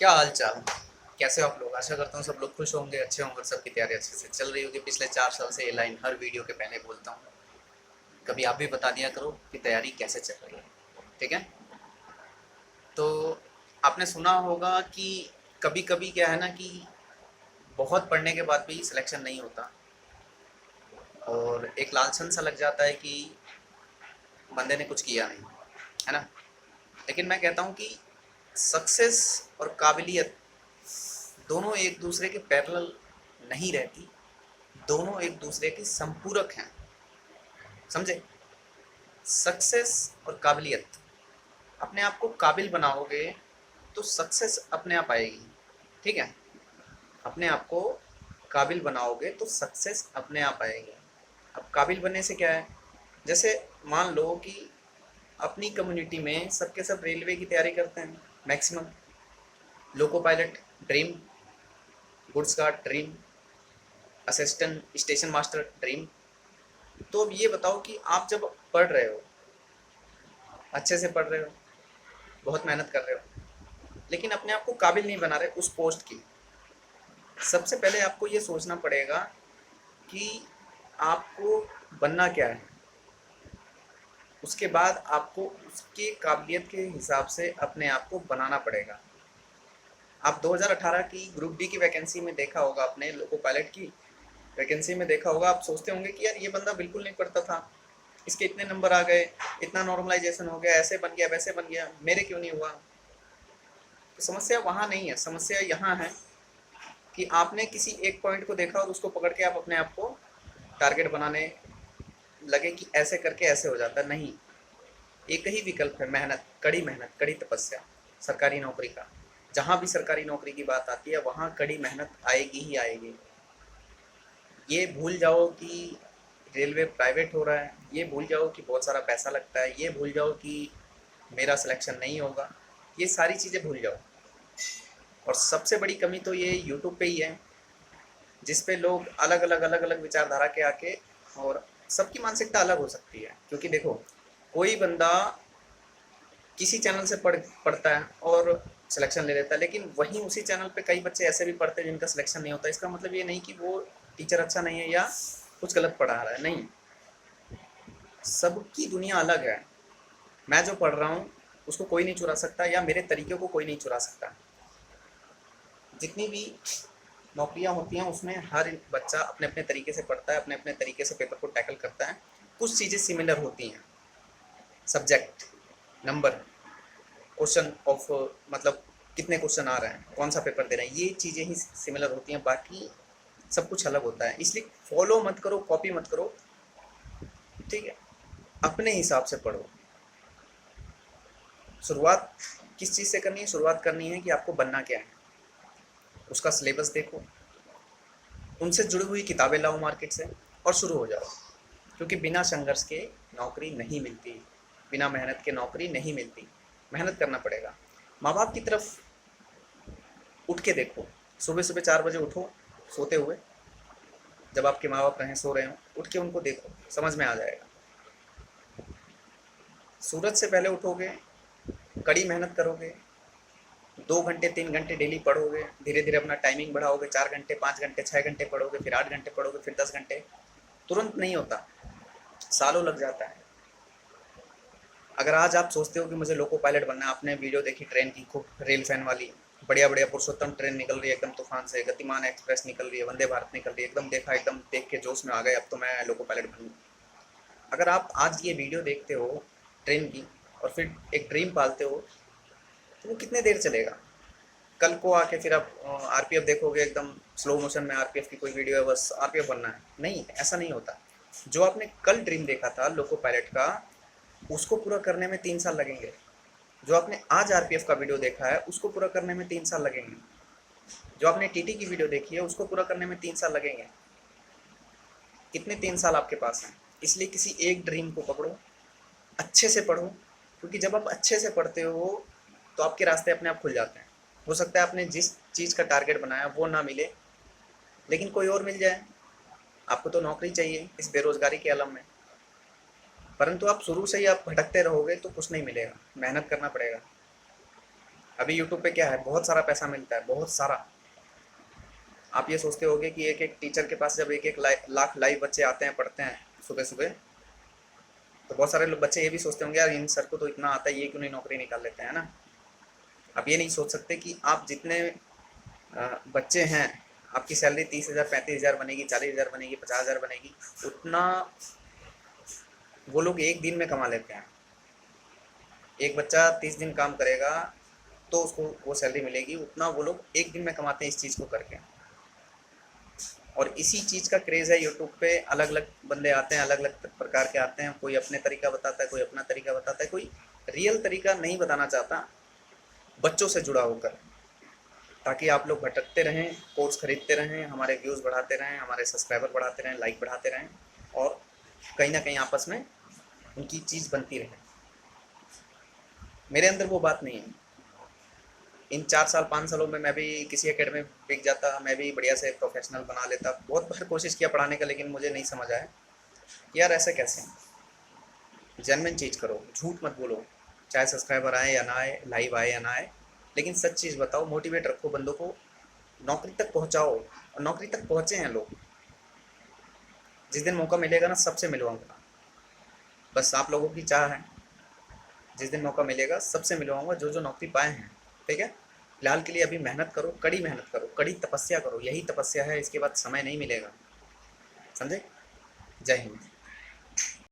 क्या हाल चाल। कैसे हो आप लोग? आशा करता हूँ सब लोग खुश होंगे, अच्छे होंगे, सबकी तैयारी अच्छे से चल रही होगी। पिछले 4 साल से ये लाइन हर वीडियो के पहले बोलता हूँ। कभी आप भी बता दिया करो कि तैयारी कैसे चल रही है। ठीक है। तो आपने सुना होगा कि कभी कभी क्या है ना कि बहुत पढ़ने के बाद भी सिलेक्शन नहीं होता, और एक लालसन सा लग जाता है कि बंदे ने कुछ किया नहीं, है ना। लेकिन मैं कहता हूँ कि सक्सेस और काबिलियत दोनों एक दूसरे के पैरेलल नहीं रहती, दोनों एक दूसरे के संपूरक हैं। समझे? सक्सेस और काबिलियत, अपने आप को काबिल बनाओगे तो सक्सेस अपने आप आएगी। ठीक है। अपने आप को काबिल बनाओगे तो सक्सेस अपने आप आएगी। अब काबिल बनने से क्या है, जैसे मान लो कि अपनी कम्युनिटी में सबके सब रेलवे की तैयारी करते हैं maximum. Loco pilot dream, goods guard dream, assistant station master dream. तो अब ये बताओ कि आप जब पढ़ रहे हो, अच्छे से पढ़ रहे हो, बहुत मेहनत कर रहे हो, लेकिन अपने आप को काबिल नहीं बना रहे उस पोस्ट की। सबसे पहले आपको ये सोचना पड़ेगा कि आपको बनना क्या है। उसके बाद आपको उसके काबिलियत के हिसाब से अपने आप को बनाना पड़ेगा। आप 2018 की ग्रुप डी की वैकेंसी में देखा होगा, अपने लोको पायलट की वैकेंसी में देखा होगा, आप सोचते होंगे कि यार ये बंदा बिल्कुल नहीं पढ़ता था, इसके इतने नंबर आ गए, इतना नॉर्मलाइजेशन हो गया, ऐसे बन गया, वैसे बन गया, मेरे क्यों नहीं हुआ। तो समस्या वहाँ नहीं है, समस्या यहाँ है कि आपने किसी एक पॉइंट को देखा और उसको पकड़ के आप अपने आप को टारगेट बनाने लगे कि ऐसे करके ऐसे हो जाता। नहीं, एक ही विकल्प है, मेहनत, कड़ी तपस्या। सरकारी नौकरी का, जहाँ भी सरकारी नौकरी की बात आती है वहाँ कड़ी मेहनत आएगी ही आएगी। ये भूल जाओ कि रेलवे प्राइवेट हो रहा है, ये भूल जाओ कि बहुत सारा पैसा लगता है, ये भूल जाओ कि मेरा सिलेक्शन नहीं होगा, ये सारी चीज़ें भूल जाओ। और सबसे बड़ी कमी तो ये यूट्यूब पे ही है, जिस पे लोग अलग अलग विचारधारा के आके, और सबकी मानसिकता अलग हो सकती है। क्योंकि देखो, कोई बंदा किसी चैनल से पढ़ता है और सिलेक्शन ले लेता है, लेकिन वहीं उसी चैनल पे कई बच्चे ऐसे भी पढ़ते हैं जिनका सिलेक्शन नहीं होता। इसका मतलब ये नहीं कि वो टीचर अच्छा नहीं है या कुछ गलत पढ़ा रहा है, नहीं। सबकी दुनिया अलग है। मैं जो पढ़ रहा हूँ उसको कोई नहीं चुरा सकता, या मेरे तरीके को कोई नहीं चुरा सकता। जितनी भी नौकरियां होती हैं उसमें हर बच्चा अपने अपने तरीके से पढ़ता है, अपने अपने तरीके से पेपर को टैकल करता है। कुछ चीज़ें सिमिलर होती हैं, सब्जेक्ट, नंबर, क्वेश्चन ऑफ, मतलब कितने क्वेश्चन आ रहे हैं, कौन सा पेपर दे रहे हैं, ये चीज़ें ही सिमिलर होती हैं। बाकी सब कुछ अलग होता है। इसलिए फॉलो मत करो, कॉपी मत करो। ठीक है। अपने हिसाब से पढ़ो। शुरुआत किस चीज़ से करनी है? शुरुआत करनी है कि आपको बनना क्या है, उसका सिलेबस देखो, उनसे जुड़ी हुई किताबें लाओ मार्केट से और शुरू हो जाओ। क्योंकि बिना संघर्ष के नौकरी नहीं मिलती, बिना मेहनत के नौकरी नहीं मिलती। मेहनत करना पड़ेगा। माँ बाप की तरफ उठ के देखो। सुबह सुबह 4 बजे उठो सोते हुए, जब आपके माँ बाप रहें सो रहे हो, उठ के उनको देखो, समझ में आ जाएगा। सूरज से पहले उठोगे, कड़ी मेहनत करोगे, 2 घंटे 3 घंटे डेली पढ़ोगे, धीरे धीरे अपना टाइमिंग बढ़ाओगे, 4 घंटे 5 घंटे 6 घंटे पढ़ोगे, फिर 8 घंटे पढ़ोगे, फिर 10 घंटे। तुरंत नहीं होता, सालों लग जाता है। अगर आज आप सोचते हो कि मुझे लोको पायलट बनना है, आपने वीडियो देखी ट्रेन की, खूब रेल फैन वाली, बढ़िया बढ़िया पुरुषोत्तम ट्रेन निकल रही है एकदम तूफान से, गतिमान एक्सप्रेस निकल रही है, वंदे भारत निकल रही है, एकदम देखा, एकदम देख के जोश में आ गए, अब तो मैं लोको पायलट बनूँ। अगर आप आज ये वीडियो देखते हो ट्रेन की और फिर एक ड्रीम पालते हो, तो वो कितने देर चलेगा? कल को आके फिर आप आरपीएफ देखोगे, एकदम स्लो मोशन में आरपीएफ की कोई वीडियो है, बस आरपीएफ बनना है। नहीं, ऐसा नहीं होता। जो आपने कल ड्रीम देखा था लोको पायलट का, उसको पूरा करने में 3 साल लगेंगे। जो आपने आज आरपीएफ का वीडियो देखा है उसको पूरा करने में 3 साल लगेंगे। जो आपने टीटी की वीडियो देखी है उसको पूरा करने में 3 साल लगेंगे। कितने 3 साल आपके पास हैं? इसलिए किसी एक ड्रीम को पकड़ो, अच्छे से पढ़ो। क्योंकि जब आप अच्छे से पढ़ते हो तो आपके रास्ते अपने आप खुल जाते हैं। हो सकता है आपने जिस चीज़ का टारगेट बनाया वो ना मिले, लेकिन कोई और मिल जाए। आपको तो नौकरी चाहिए इस बेरोजगारी के आलम में, परंतु आप शुरू से ही आप भटकते रहोगे तो कुछ नहीं मिलेगा। मेहनत करना पड़ेगा। अभी यूट्यूब पे क्या है, बहुत सारा पैसा मिलता है, बहुत सारा। आप ये सोचते होगे कि एक एक टीचर के पास जब एक एक लाख लाइव बच्चे आते हैं, पढ़ते हैं सुबह सुबह, तो बहुत सारे लोग बच्चे ये भी सोचते होंगे यार इन सर को तो इतना आता है, ये क्यों नहीं नौकरी निकाल लेते हैं ना। आप ये नहीं सोच सकते कि आप जितने बच्चे हैं, आपकी सैलरी 30,000 35,000 बनेगी, 40,000 बनेगी, 50,000 बनेगी, उतना वो लोग एक दिन में कमा लेते हैं। एक बच्चा 30 दिन काम करेगा तो उसको वो सैलरी मिलेगी, उतना वो लोग एक दिन में कमाते हैं इस चीज़ को करके। और इसी चीज़ का क्रेज़ है यूट्यूब पे, अलग अलग बंदे आते हैं, अलग अलग प्रकार के आते हैं, कोई अपने तरीका बताता है, कोई अपना तरीका बताता है, कोई रियल तरीका नहीं बताना चाहता बच्चों से जुड़ा होकर, ताकि आप लोग भटकते रहें, कोर्स खरीदते रहें, हमारे व्यूज़ बढ़ाते रहें, हमारे सब्सक्राइबर बढ़ाते रहें, लाइक बढ़ाते रहें, और कहीं ना कहीं आपस में उनकी चीज़ बनती रहे। मेरे अंदर वो बात नहीं है। इन 4 साल 5 सालों में मैं भी किसी एकेडमी में बिक जाता, मैं भी बढ़िया से प्रोफेशनल बना लेता। बहुत बार कोशिश किया पढ़ाने का, लेकिन मुझे नहीं समझ आया यार ऐसा कैसे। जेन्युइन चीज़ करो, झूठ मत बोलो, चाहे सब्सक्राइबर आए या ना आए, लाइव आए या ना आए, लेकिन सच चीज़ बताओ, मोटिवेट रखो बंदों को, नौकरी तक पहुंचाओ। और नौकरी तक पहुंचे हैं लोग, जिस दिन मौका मिलेगा ना सबसे मिलवाऊंगा। बस आप लोगों की चाह है, जिस दिन मौका मिलेगा सबसे मिलवाऊंगा जो जो नौकरी पाए हैं। ठीक है, फिलहाल के लिए अभी मेहनत करो, कड़ी मेहनत करो, कड़ी तपस्या करो, यही तपस्या है, इसके बाद समय नहीं मिलेगा। समझे? जय हिंद।